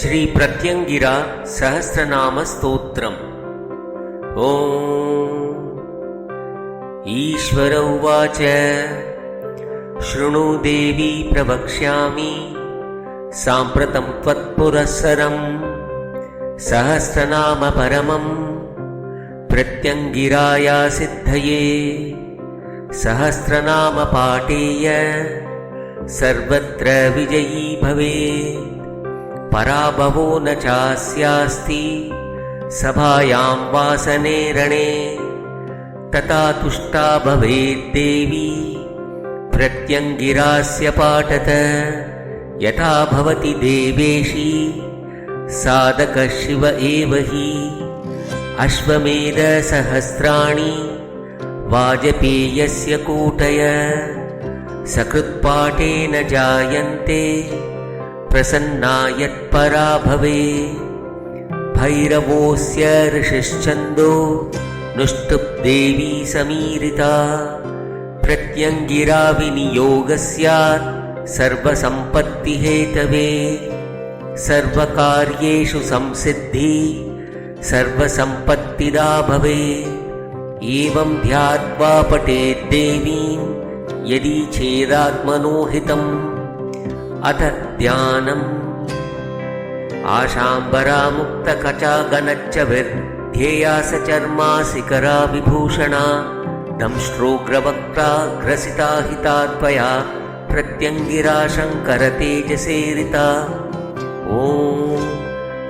श्री प्रत्यंगिरा सहस्रनाम स्तोत्रम्। ओम ईश्वर उवाच शृणु देवी प्रवक्ष्यामि साम्प्रतं त्वत्पुरःसरं सहस्रनाम परमं प्रत्यंगिराया सिद्धये। सहस्रनाम पाठेय सर्वत्र विजयी भवेत्। पराभवो न चास्यास्ति सभायां वासने रणे। तथा तुष्टा भवेद्देवी प्रत्यंगिरास्य पाठत। यथा भवति देवेशी साधकः शिव एव हि। अश्वमेध सहस्राणि वाजपेयस्य कूटय। सकृत्पाठेन जायन्ते प्रसन्ना यत्परा भवेत्। भैरवोऽस्य ऋषिश्चन्दो नुष्टुप्देवी समीरिता। प्रत्यंगिरा विनियोगः स्यात् सर्वसम्पत्तिहेतवे। सर्वकार्येषु संसिद्धि सर्वसम्पत्तिदा भवेत्। एवं ध्यात्वा पठेद्देवीं यदि चेदात्मनो हितम्। अथ ध्यानम्। आशाम्बरा मुक्तकचा गनच्च विध्येया सचर्मासिकरा विभूषणा। दंष्ट्रोग्रवक्त्रा ग्रसिता हिता त्वया प्रत्यंगिरा शङ्करतेजसेरिता। ॐ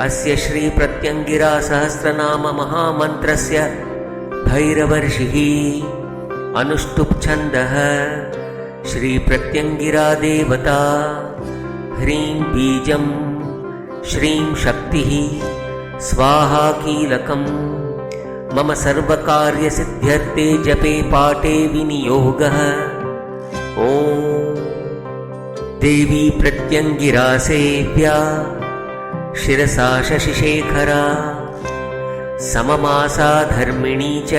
अस्य श्री प्रत्यंगिरा सहस्रनाम महामन्त्रस्य भैरवर्षिः अनुष्टुप् छन्दः। श्री प्रत्यंगिरा देवता। ह्रीं बीजं श्रीं शक्तिः स्वाहा कीलकम्। मम सर्वकार्यसिद्ध्यर्थे जपे पाठे विनियोगः। ॐ देवी प्रत्यंगिरा सेव्या शिरसा शशिशेखरा। सममासा धर्मिणी च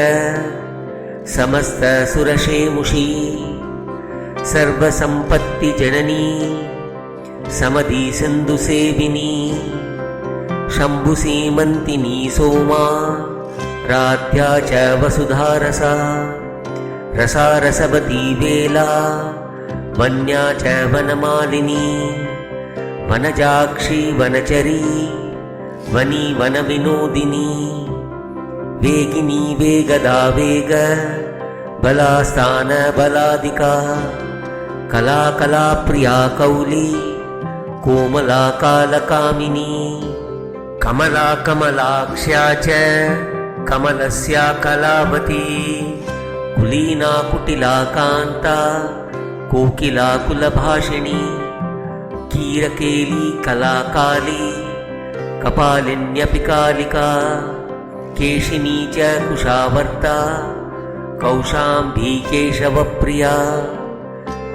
समस्तसुरशेमुषी। सर्वसम्पत्तिजननी समदी सिन्धुसेविनी। शम्भुसीमन्तिनी सोमा राध्या च वसुधारसा। रसारसवती वेला वन्या च वनमालिनी। वनजाक्षी वनचरी वनी वनविनोदिनी। वेगिनी वेगदा वेग बलास्थान बलादिका। कला कला प्रिया कौली कोमला कालकामिनी। कमला कमलाक्ष्या च कमलस्या कलावती। कुलीना कुटिला कान्ता कोकिला कुलभाषिणी। कीरकेली कलाकाली कपालिन्यपि कालिका। केशिनी च कुशावर्ता कौशाम्भी केशवप्रिया।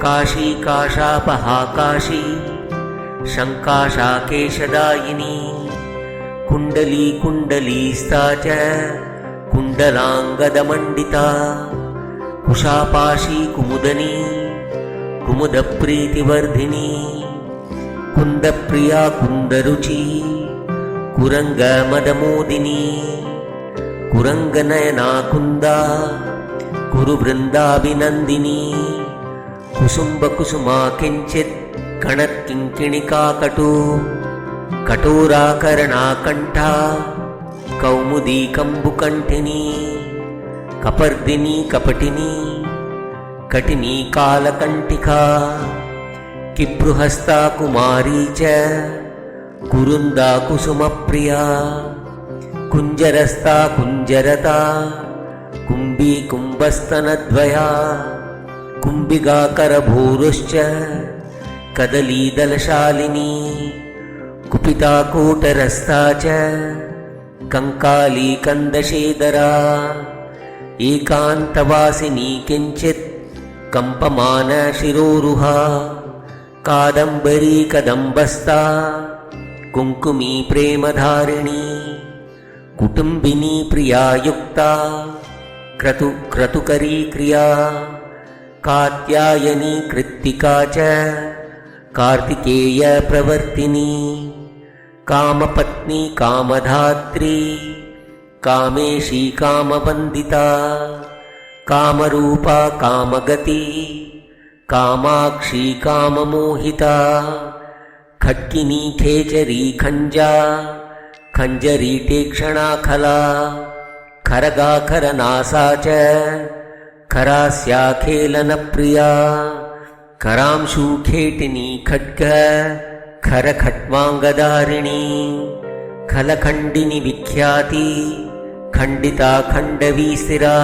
काशी काशापहाकाशी शङ्काशा केशदायिनी। कुण्डली कुण्डलीस्ता च कुण्डलाङ्गदमण्डिता। कुशापाशी कुमुदनी कुमुदप्रीतिवर्धिनी। कुन्दप्रिया कुन्दरुचि कुरङ्गमदमोदिनी। कुरङ्गनयना कुन्दा कुरुवृन्दाभिनन्दिनी। कुसुम्बकुसुमा किञ्चित् कणत्किङ्किणिका कटु। कठोराकरणा कण्ठा कौमुदी कम्बुकण्ठिनी। कपर्दिनी कपटिनी कटिनी कालकण्ठिका। किभ्रुहस्ता कुमारी च कुरुन्दा कुसुमप्रिया। कुञ्जरस्ता कुञ्जरता कुम्भी कुम्भस्तनद्वया। कुम्भिगाकरभूरुश्च कदलीदलशालिनी। कुपिता कोटरस्था च कङ्काली कन्दशेदरा। एकान्तवासिनी किञ्चित् कम्पमानशिरोरुहा। कादम्बरी कदम्बस्था कुङ्कुमी प्रेमधारिणी। कुटुम्बिनी प्रिया युक्ता क्रतुकरी क्रिया। कात्यायनी कृत्तिका च कार्तिकेय प्रवर्तिनी कामपत्नी कामधात्री कामेशी कामवन्दिता कामरूपा कामगती कामाक्षी काममोहिता खड्गिनी खेचरी खञ्जा खञ्जरी तीक्ष्णा खला खरगाखरनासा च खरास्याखेलनप्रिया करांशुखेटिनी खड्ग खरखट्वाङ्गधारिणी खलखण्डिनी विख्याती खण्डिता खण्डवीस्थिरा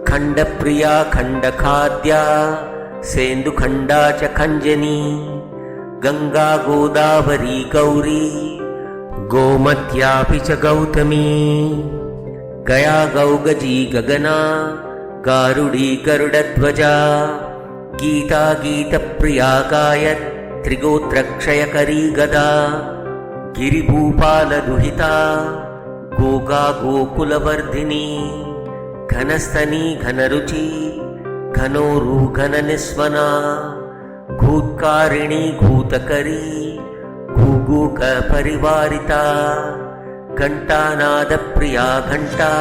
खण्डप्रिया खण्डखाद्या सेन्दुखण्डा च खञ्जनी गङ्गा गोदावरी गौरी गोमत्यापि च गौतमी गया गौगजी गगना गारुडी गरुडध्वजा गीता गीतप्रिया गायत् त्रिगोत्रक्षयकरी गदा गिरिभूपालदुहिता गोगा गोकुलवर्धिनी घनस्तनी घनरुचि घनोरु घननिस्वना घूत्कारिणी घूतकरी घूगूकपरिवारिता घण्टानादप्रिया घण्टा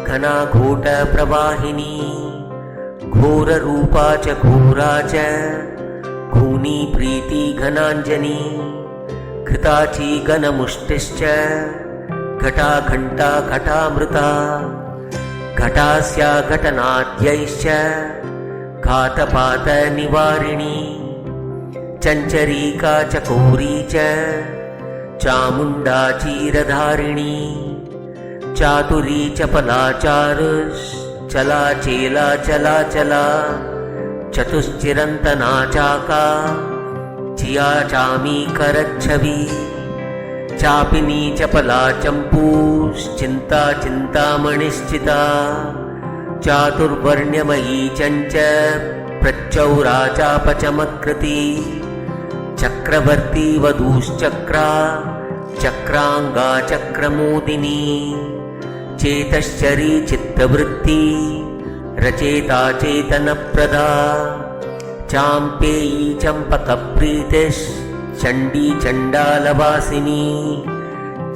घनाघोटप्रवाहिनी घोररूपा च घोरा च घूनी प्रीति घनाञ्जनी घृताची घनमुष्टिश्च घटा घण्टा घटामृता घटास्या घटनाद्यैश्च घातपातनिवारिणी चञ्चरीका चकोरी च चामुण्डा चीरधारिणी चातुरी चपलाचारुश्चला चेला चलाचला चतुश्चिरन्तना चाका चिया चामी करच्छवी चापिनी चपला चम्पूश्चिन्ता चिन्तामणिश्चिता चातुर्वर्ण्यमयी चञ्च प्रच्चौरा चापचमकृती चक्रवर्ती वधूश्चक्रा चक्रांगा चक्रमोदिनी चेतश्चरी चित्तवृत्ति रचेता चेतनप्रदा चाम्पेयी चम्पकप्रीतिश्चण्डी चण्डालवासिनी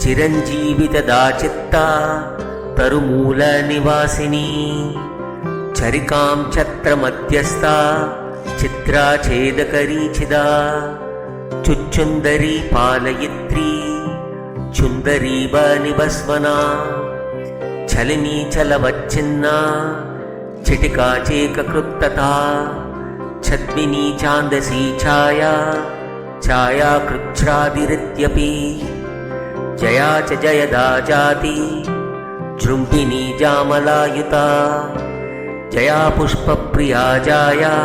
चिरञ्जीवितदा चित्ता तरुमूलनिवासिनी चरिकां छत्रमध्यस्था चित्रा छेदकरी छिदा चुच्चुन्दरी पालयित्री चुन्दरी वनिवस्वना छलिनी चलवच्छिन्ना चिटिका चेककृत्तता छद्मिनी छान्दसी छाया छायाकृच्छ्रादिरित्यपि जया च जयदा जाति जृम्भिनी जामलायुता जया पुष्पप्रिया जाया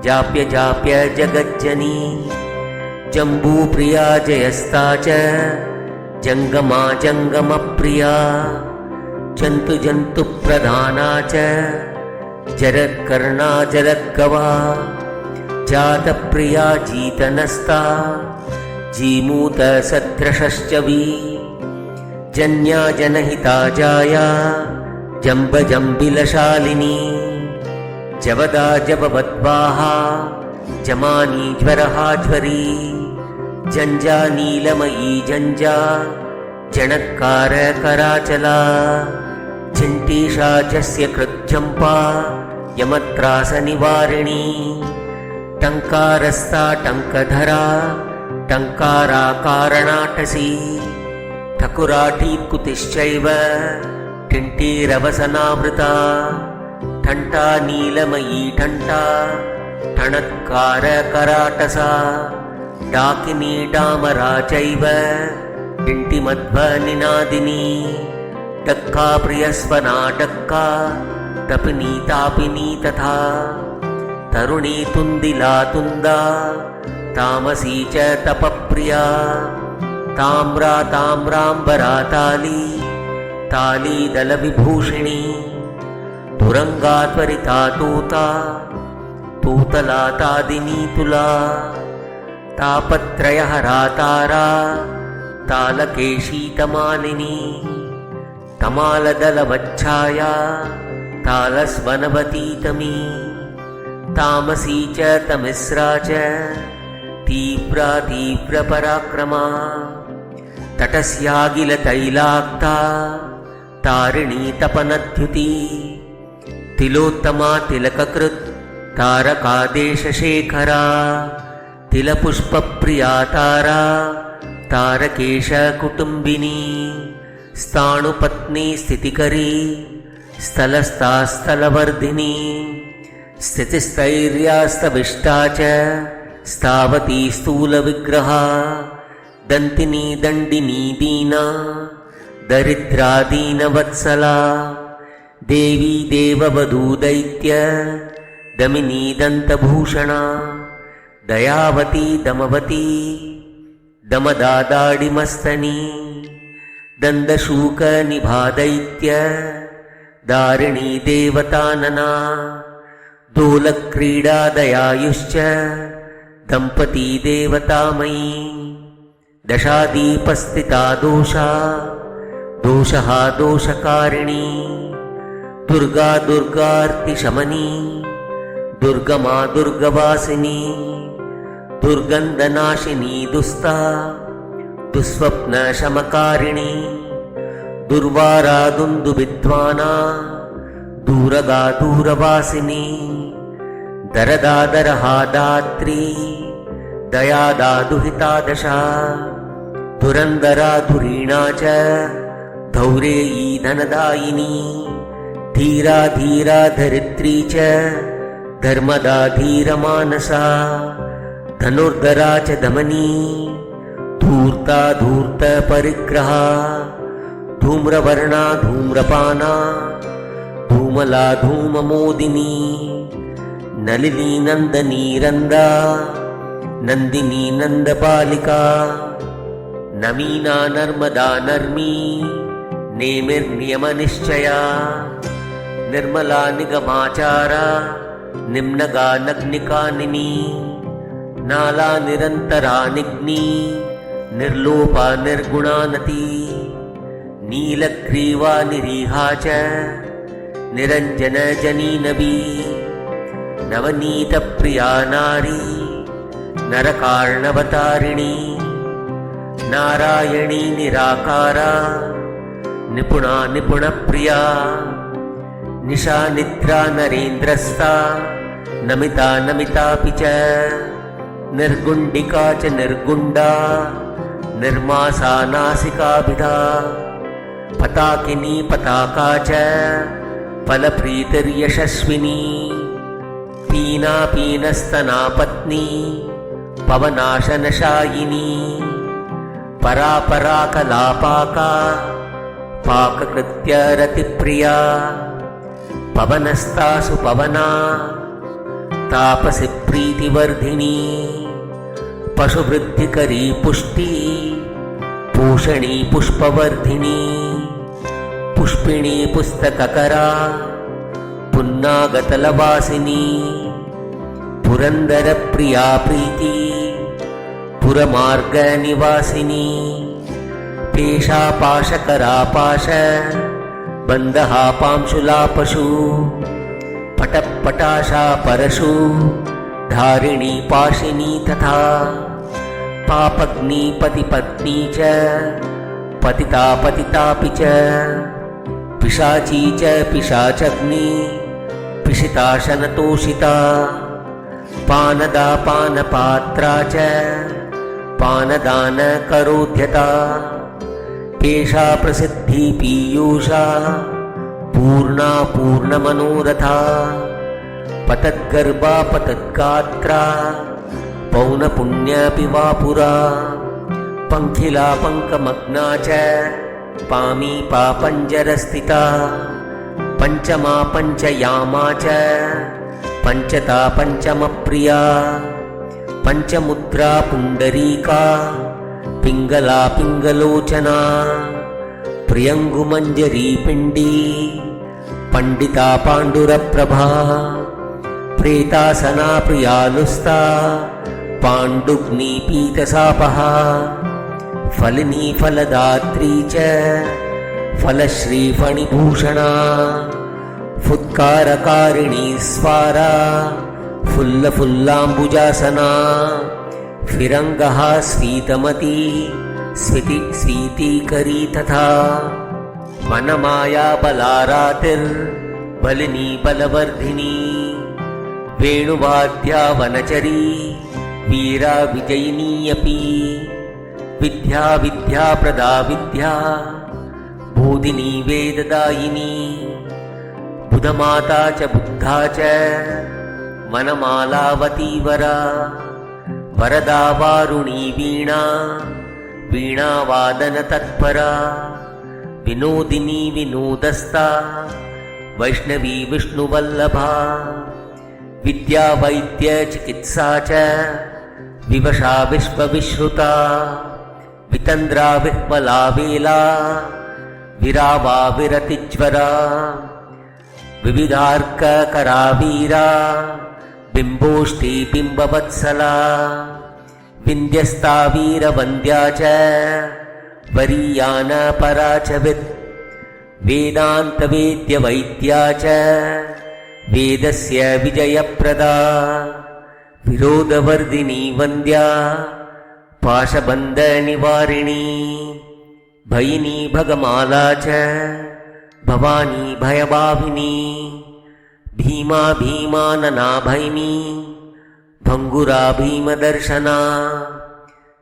जाप्य जाप्य जगज्जनी जम्बूप्रिया जयस्ता च जङ्गमा जङ्गमप्रिया जन्तु जन्तुप्रधाना च जरत्कर्णा जरद्गवा जातप्रिया जीतनस्ता जीमूतसदृशश्चवी जन्या जनहिता जाया जम्बजम्बिलशालिनी जवदा जववद्वाहा जमानी ज्वरहा ज्वरी जञ्जा नीलमयी जञ्जा जणत्कार कराचला चिण्टीषा जस्य कृज्जम्पा यमत्रासनिवारिणी टङ्कारस्था टङ्कधरा टङ्काराकारणाटसी ठकुराठीकुतिश्चैव टिण्टीरवसनावृता ठण्टा नीलमयी ठण्टा ठणत्कारकराटसा डाकिनी डामरा चैव टिण्टिमध्वनिनादिनी डक्का प्रियस्वना डक्का तपिनी तापिनी तथा तरुणी तुन्दिला तुन्दा तामसी च तपप्रिया ताम्रा ताम्राम्बरा ताली तालीदलविभूषिणी तुरंगा त्वरिता तूता तूतला तादिनी तुला तापत्रयहरा तारा तालकेशी तमालिनी तमालदलवच्छाया तालस्वनवती तमी तामसी च तमिस्रा च तीव्रा तीव्रपराक्रमा तटस्यागिलतैलाक्ता तारिणी तपनद्युति तिलोत्तमा तिलककृत् तारकादेशशेखरा तिलपुष्पप्रिया तारा तारकेशकुटुम्बिनी स्थाणुपत्नी स्थितिकरी स्थलस्तास्थलवर्धिनी स्थितिस्थैर्यास्तविष्टा च स्थावती स्थूलविग्रहा दन्तिनी दण्डिनी दीना दरिद्रा दीनवत्सला देवी देववधू दैत्य दमिनी दन्तभूषणा दयावती दमवती दमदादाडिमस्तनी दन्दशूकनिभा दैत्य दारिणी देवतानना दोलक्रीडादयायुश्च दम्पती देवतामयी दशादीपस्थिता दोषा दोषः दोषकारिणी दुर्गा दुर्गार्तिशमनी दुर्गमा दुर्गवासिनी दुर्गन्धनाशिनी दुस्ता दुःस्वप्नशमकारिणी दुर्वारा दुन्दुभिध्वाना दूरगा दूरवासिनी दरदादरहा दात्री दयादा दुहितादशा धुरन्धरा धुरीणा च धौरेयी धनदायिनी धीरा धीरा धरित्री च धर्मदा धीरमानसा धनुर्धरा च दमनी धूर्ता धूर्तपरिग्रहा धूम्रवर्णा धूम्रपाना धूमला धूममोदिनी नलिनी नन्दनी रन्दा नन्दिनी नन्दबालिका नमीना नर्मदा नर्मी नेमिर्नियमनिश्चया निर्मला निगमाचारा निम्नगा नग्निकानिनी नाला निरन्तरा निग्नी निर्लोपा निर्गुणानती नीलग्रीवा निरीहा च निरञ्जनजनीनवी नवनीतप्रिया नारी नरकार्णवतारिणी नारायणी निराकारा निपुणा निपुणप्रिया निशा निद्रा नरेन्द्रस्था नमिता नमितापि च निर्गुण्डिका च निर्गुण्डा निर्मासा नासिकाभिधा पताकिनी पताका च फलप्रीतिर्यशस्विनी पीना पीनस्तना पत्नी पवनाशनशायिनी परापराकलापाका पाककृत्यरतिप्रिया पवनस्तासु पवना तापसि प्रीतिवर्धिनी पशुवृद्धिकरी पुष्टि पोषणी पुष्पवर्धिनी पुष्पिणी पुस्तककरा पुन्नागतलवासिनी पुरन्दरप्रिया प्रीति पुरमार्गनिवासिनी पेशापाशकरा पाश बन्धहा पांशुला पशु पटपटाशा परशु धारिणी पाशिनी तथा पापग्नि पतिपत्नी च पतिता पतितापि च पिशाची च पिशाचग्नि पिशिताशनतोषिता पानदा पानपात्रा च पानदानकरोध्यता पेशा प्रसिद्धि पीयूषा पूर्णा पूर्णमनोरथा पतद्गर्भा पतद्गात्रा पौनपुण्यपिवापुरा पङ्खिला पङ्कमग्ना च पामीपा पञ्जरस्थिता पञ्चमा पञ्चयामा च पञ्चता पञ्चमप्रिया पञ्चमुद्रा पुण्डरीका पिङ्गला पिङ्गलोचना प्रियङ्गुमञ्जरी पिण्डी पण्डिता पाण्डुरप्रभा प्रेतासना प्रियालुस्ता पाण्डुग्नि पीतसापः फलिनी फलदात्री च फलश्रीफणिभूषणा फुत्कारकारिणी स्वारा फुल्लफुल्लाम्बुजासना फिरङ्गः स्फीतमती स्वीतीकरी तथा वनमाया बलारातिर्बलिनी बलवर्धिनी वेणुवाद्या वनचरी वीरा विजयिनीयपि विद्या विद्याप्रदा विद्या बोधिनी वेददायिनी बुधमाता च बुद्धा च वनमालावती वरा वरदा वारुणी वीणा वीणावादनतत्परा विनोदिनी विनोदस्ता वैष्णवी विष्णुवल्लभा विद्या वैद्य चिकित्सा च विवशा विश्वविश्रुता वितन्द्रा विह्वला वेला विरावा विरतिज्वरा विविधार्ककरा वीरा बिम्बोष्ठी बिम्बवत्सला विन्द्यस्ता वीरवन्द्या च वरीयानपरा च वेदान्तवेद्यवैद्या च वेदस्य विजयप्रदा विरोधवर्धिनी वन्द्या पाशबन्धनिवारिणी भयिनी भगमाला च भवानी भयभाविनी भीमा भीमानना भैमी भङ्गुरा भीमदर्शना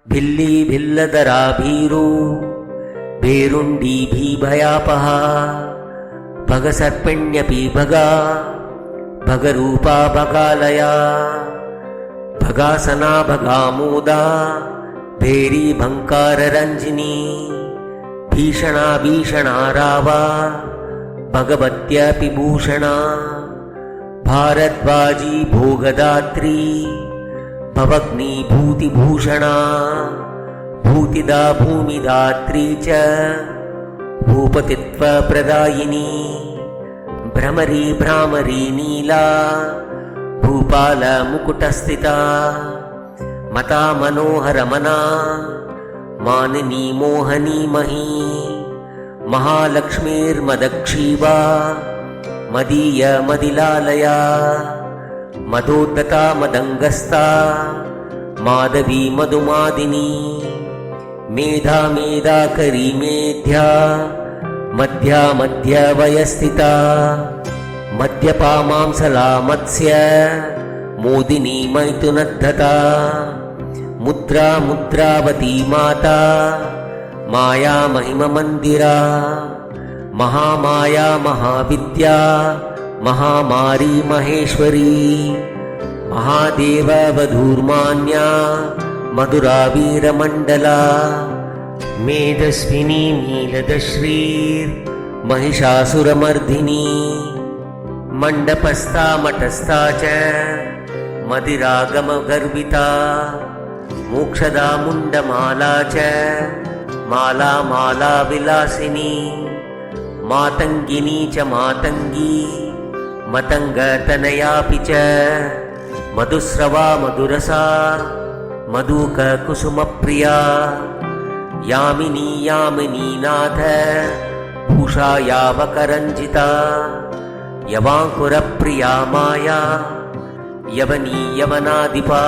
भिल्ली भिल्लधरा भीरू भेरुण्डी भीभयापहा भगसर्पिण्यपि भगा भगरूपा भगालया भगासना भगामोदा भेरी भङ्काररञ्जिनी भीषणा भीषणा रावा भगवत्यपि भूषणा भारद्वाजी भोगदात्री भवग्नी भूतिभूषणा भूतिदा भूमिदात्री च भूपतित्वप्रदायिनी भ्रमरी भ्रामरी नीला भूपालमुकुटस्थिता मता मनोहरमना मानिनी मोहनी मही महालक्ष्मीर्मदक्षीवा मदीय मदिलालया मदोद्धता मदङ्गस्ता माधवी मधुमादिनी मेधा मेधाकरी मेध्या मध्या मध्यवयस्थिता मद्यपा मांसला मत्स्य मोदिनी मैथुनद्धता मुद्रा मुद्रावती माता माया महिममन्दिरा महामाया महाविद्या महामारी महेश्वरी महादेव वधूर्मान्या मधुरा वीरमण्डला मेधस्विनी नीलदश्रीर्महिषासुरमर्दिनी मण्डपस्था मठस्था च मदिरागमगर्विता मोक्षदा मुण्डमाला च माला माला विलासिनी मातङ्गिनी च मातङ्गी मतङ्गतनयापि च मधुस्रवा मधुरसा मधुककुसुमप्रिया यामिनी यामिनी नाथ भूषा यावकरञ्जिता यवाङ्कुरप्रिया माया यवनी यवनाधिपा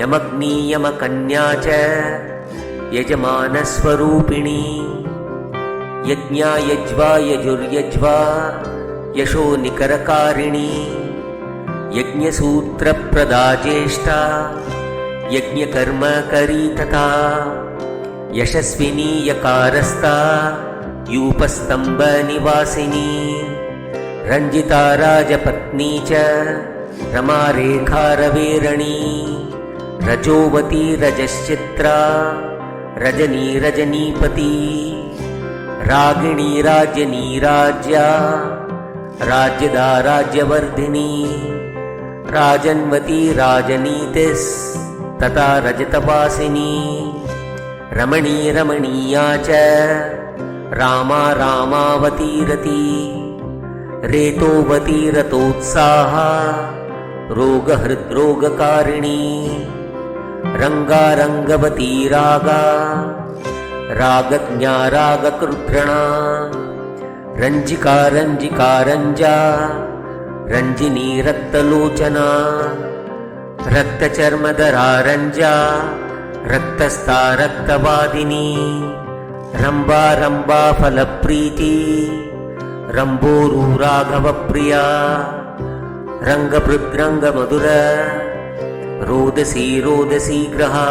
यमग्नी यमकन्या च यजमानस्वरूपिणी यज्ञा यज्वा यजुर्यज्वा यशो निकरकारिणी यज्ञसूत्रप्रदा ज्येष्ठा यज्ञकर्मकरी तथा यशस्विनी यकारस्था यूपस्तम्भनिवासिनी रञ्जिता राजपत्नी च रमारेखारवेरणी रजोवती रजश्चित्रा रजनी रजनीपति रागिणी राज्यनी राज्या राज्यदा राज्यवर्धिनी राजन्वती राजनीतिस्तथा रजतवासिनी रमणी रमणीया च रामा रामावती रती रेतोवती रतोत्साहा रोगहृद्रोगकारिणी रङ्गारङ्गवती रागा रागज्ञा रागकृत्रणा रञ्जिका रञ्जिका रञ्जा रञ्जिनी रक्तलोचना रक्तचर्मधरारञ्जा रक्तस्था रक्तवादिनी रम्बा रम्बा फलप्रीति रम्बोरु राघवप्रिया रङ्गभृद्रङ्गमधुर रोदसी रोदसी ग्रहा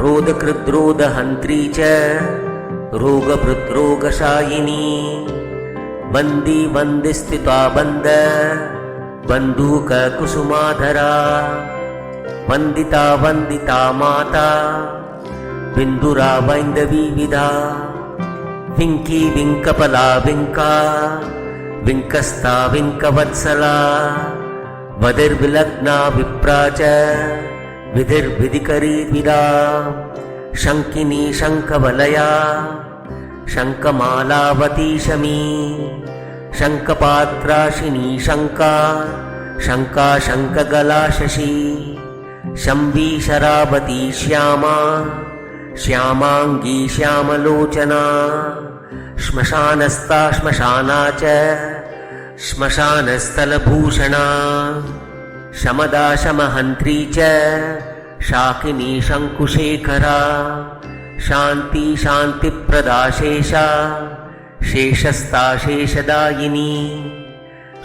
रोदकृद्रोदहन्त्री च रोगभृद्रोगशायिनी बन्दी बन्दिस्थिता बन्द बन्दूककुसुमाधरा वन्दिता वन्दिता माता बिन्दुरा वैन्दवी विदा विङ्की विङ्कपला विङ्का विङ्कस्ता विङ्कवत्सला वदिर्विलग्ना विप्रा च विधिर्विधिकरी विदा शङ्किनी शङ्खवलया शङ्खमालावती शमी शङ्खपात्राशिनी शङ्का शङ्का शङ्खगला शशी शम्भी शरावती श्यामा श्यामाङ्गी श्यामलोचना श्मशानस्था श्मशाना च श्मशानस्थलभूषणा शमदा शमहन्त्री च शाकिनी शङ्कुशेखरा शान्ति शान्तिप्रदा शेषा शेषस्था शेषदायिनी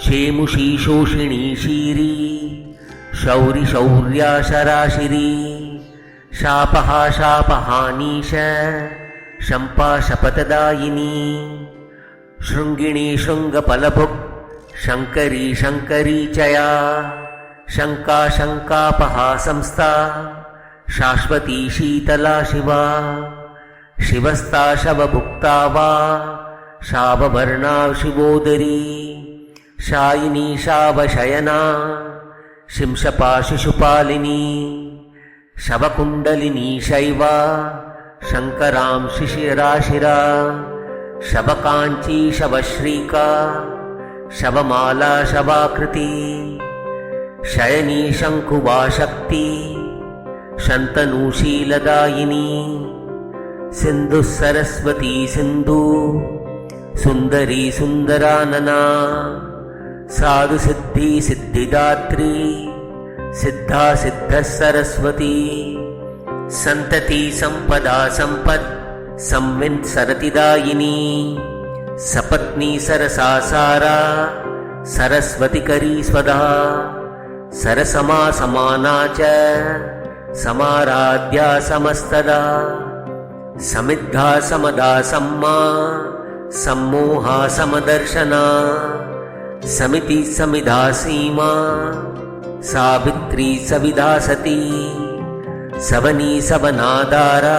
शेमुषी शोषिणी शीरी शौरि शौर्या शराशिरी शापः शापहानीश शम्पा शपथदायिनी शृङ्गिणी शृङ्गफलभुक् शङ्करी शङ्करी चया शङ्का शङ्कापहा संस्था शाश्वती शीतला शिवा शिवस्था शवभुक्ता वा शाववर्णा शिवोदरी शायिनी शावशयना शिंशपा शिशुपालिनी शवकुण्डलिनी शैवा शङ्करां शिशिराशिरा शवकाञ्ची शवश्रीका शवमाला शवाकृती शयनी शङ्कुवा शक्ति शन्तनूशीलदायिनी सिन्धुः सरस्वती सिन्धु सुन्दरी सुन्दरानना साधु सिद्धि सिद्धिदात्री सिद्धा सिद्धः सरस्वती सन्तति सम्पदा सम्पत् संवित्सरतिदायिनी सपत्नी सरसा सारा सरस्वतिकरी स्वधा सरसमा समाना च समाराध्या समस्तदा समिद्धा समदा सम्मा सम्मोहा समदर्शना समिति समिधा सीमा सावित्री सविधा सती सवनी सवनादारा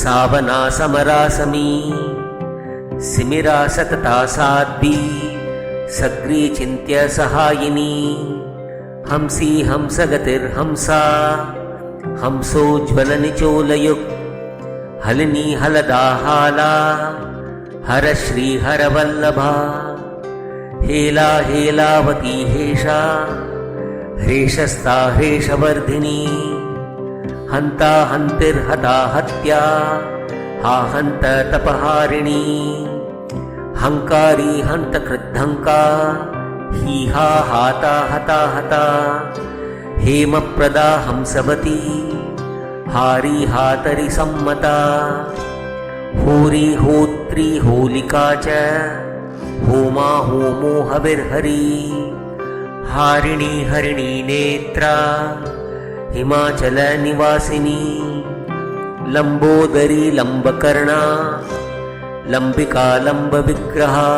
सावना समरासमी सिमिरा सतता साध्वी सग्री चिन्त्य सहायिनी हंसी हंसगतिर्हंसा हंसोज्ज्वलनिचोलयुक् हलिनी हलदाहाला हरश्रीहरवल्लभा हेला हेलावती हेषा ह्रेषस्था ह्रेषवर्धिनी हन्ता हन्तिर्हता हत्या हा हन्त तपहारिणी हंकारी हन्तकृद्धङ्का ही हा हाता हता हता हेमप्रदा हंसवती हारी हातरि सम्मता होरी होत्री होलिका च होमा होमो हविर्हरी हारिणी हरिणी नेत्रा हिमाचल निवासिनी लंबोदरी लंबकर्णा लंबिका लंब विग्रहा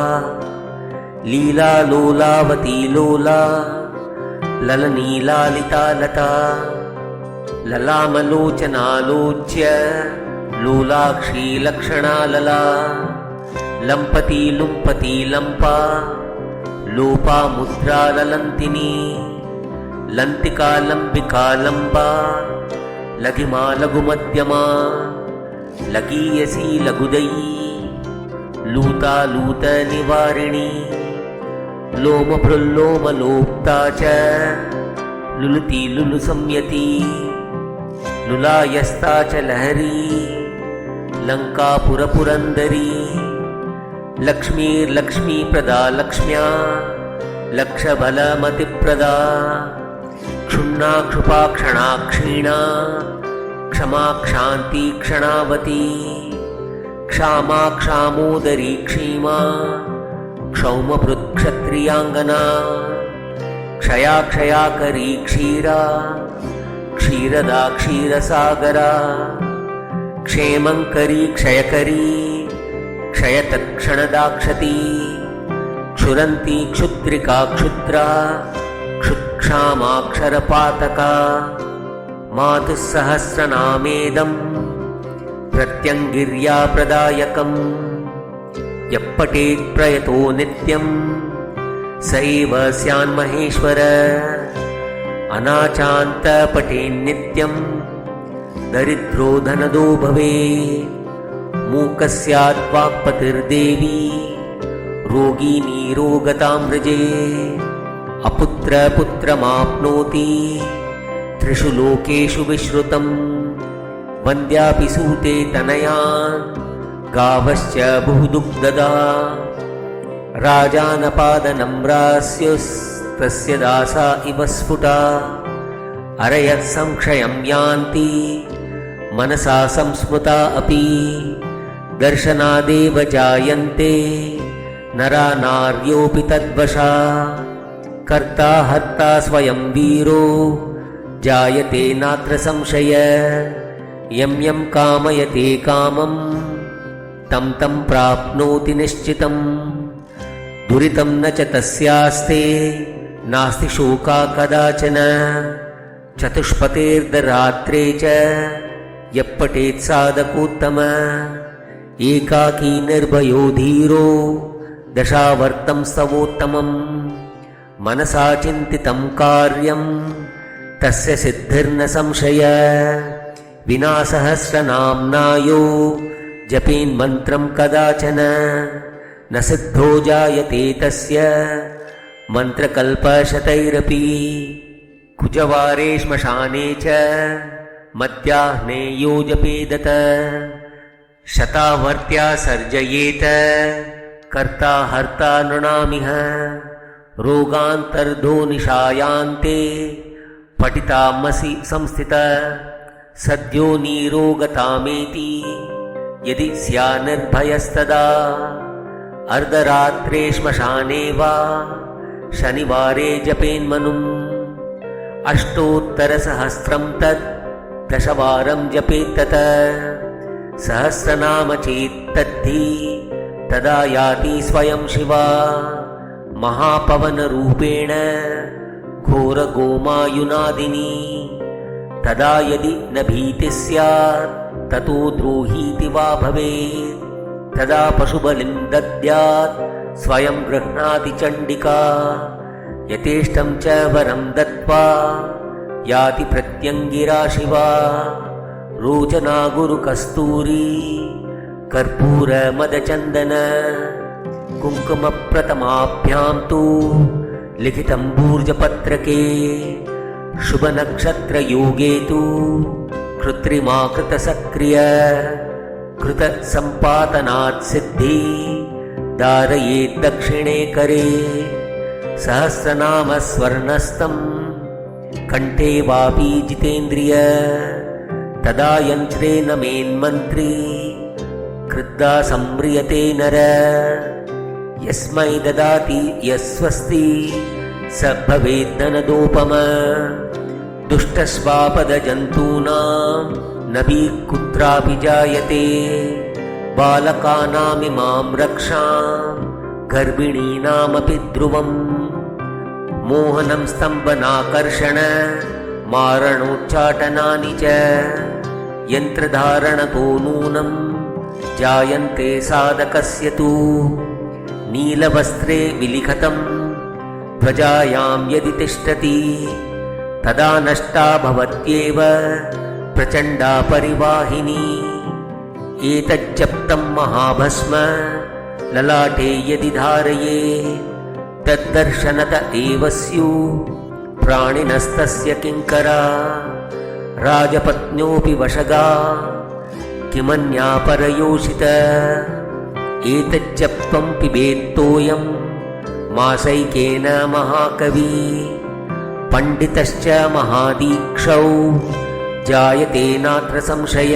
लीला लोलावती लोला ललनी लालिता लता ललामलोचनालोच्य लोलाक्षी लक्षणा लला लंपति लुम्पति लंपा लोपा मुद्रा ललंतिनी लंतिका लंबिका लंबा लघिमा लघुमध्यमा लकीयसी लघुदयी लूता लूत निवारिणी लोमभृल्लोमलोप्ता च लुलुति लुलु संयति लुलायस्ता च लहरी लंकापुरपुरंदरी लक्ष्मीर्लक्ष्मीप्रदा लक्ष्म्या लक्षबलमतिप्रदा क्षुण्णा क्षुपाक्षणा क्षीणा क्षमा क्षान्ति क्षणावती क्षामा क्षामोदरी क्षीमा क्षौमभृत्क्षत्रियाङ्गना क्षया क्षयाकरी क्षीरा क्षीरदा क्षीरसागरा क्षेमङ्करी क्षयकरी क्षयतत्क्षणदाक्षती क्षुरन्ती क्षुद्रिका क्षुद्रा क्षुत्क्षामाक्षरपातका मातुः सहस्रनामेदं प्रत्यङ्गिर्या प्रदायकम् यः पठेत् प्रयतो नित्यं स एव स्यान्महेश्वर अनाचान्त पठेन्नित्यं दरिद्रो धनदो भवेत् मूकस्यात् वाक्पतिर्देवी रोगी निरोगतां व्रजेत् अपुत्रपुत्रमाप्नोति त्रिषु लोकेषु विश्रुतं वन्द्यापि सूते तनयान् गावश्च बहुदुग्धदा राजानपादनम्रास्यस्तस्य दासा इव स्फुटा अरयः संक्षयं यान्ति मनसा संस्मृता अपि दर्शनादेव जायन्ते नरा नार्योऽपि तद्वशा कर्ता हर्ता स्वयं वीरो जायते नात्र संशय यं यं कामयते कामं तं तं प्राप्नोति निश्चितं दुरितं न च तस्यास्ते नास्ति शोका कदाचन चतुष्पतेर्धरात्रे च यः पठेत् साधकोत्तम एकाकी निर्भयो धीरो दशावर्तं स्तवोत्तमम् मनसा चिन्तितं कार्यं तस्य सिद्धिर्न संशय विना सहस्रनाम्नायो जपेन्मन्त्रं कदाचन न सिद्धो जायते तस्य मन्त्रकल्पशतैरपि कुजवारे श्मशाने च मध्याह्ने यो जपेदत शतावर्त्या सर्जयेत कर्ता हर्ता नृणामिह रोगान्तर्धो निशायान्ते पठितामसि संस्थित सद्यो निरोगतामेति यदि स्यान्निर्भयस्तदा अर्धरात्रे श्मशाने वा शनिवारे जपेन्मनुम् अष्टोत्तरसहस्रं तत् दशवारं जपेत्तत सहस्रनाम चेत्तद्धि तदा याति स्वयं शिवा महापवनरूपेण घोरगोमायुनादिनी तदा यदि न भीतिः स्यात् ततो द्रोहीति वा भवेत् तदा पशुबलिं दद्यात् स्वयं गृह्णाति चण्डिका यथेष्टं च वरं दत्त्वा याति प्रत्यङ्गिरा शिवा रोचना गुरुकस्तूरी कर्पूरमदचन्दन कुङ्कुमप्रथमाभ्यां तु लिखितं भूर्जपत्रके शुभनक्षत्रयोगे तु कृत्रिमा कृतसक्रिय कृतसम्पादनात् सिद्धि धारयेत् दक्षिणे करे सहस्रनामस्वर्णस्तं कण्ठे वापि जितेन्द्रिय तदा यन्त्रेण मेन्मन्त्री कृद्धा संम्रियते नर यस्मै ददाति यस्वस्ति स भवेद्धनदोपम दुष्टस्वापदजन्तूनां नभि कुत्रापि जायते बालकानामिमां रक्षां गर्भिणीनामपि ध्रुवम् मोहनं स्तम्भनाकर्षण मारणोच्चाटनानि च यन्त्रधारणतो नूनं जायन्ते साधकस्य तु नीलवस्त्रे विलिखतं ध्वजायां यदि तिष्ठति तदा नष्टा भवत्येव प्रचण्डा परिवाहिनी एतज्जप्तं महाभस्म ललाटे यदि धारये तद्दर्शनत एव स्युः प्राणिनस्तस्य किङ्करा राजपत्न्योऽपि वशगा किमन्या परयोषित एतज्जप्तं पिबेत्तोऽयं मासैकेन महाकवी पण्डितश्च महादीक्षौ जायते नात्र संशय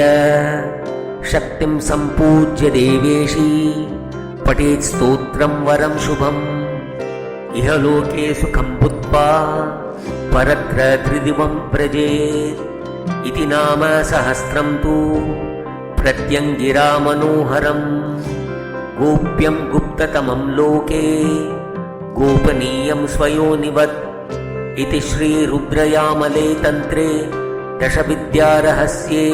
शक्तिं सम्पूज्य देवेशी पठेत् स्तोत्रं वरं शुभम् इह लोके सुखं भूत्वा परत्र त्रिदिवं व्रजेत् इति नाम सहस्रं तु प्रत्यङ्गिरा मनोहरम् गोप्यं गुप्ततमं लोके गोपनीयं स्वयोनिवत् इति श्रीरुद्रयामले तन्त्रे दशविद्यारहस्ये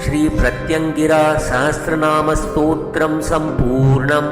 श्रीप्रत्यङ्गिरा सहस्रनामस्तोत्रं सम्पूर्णम्।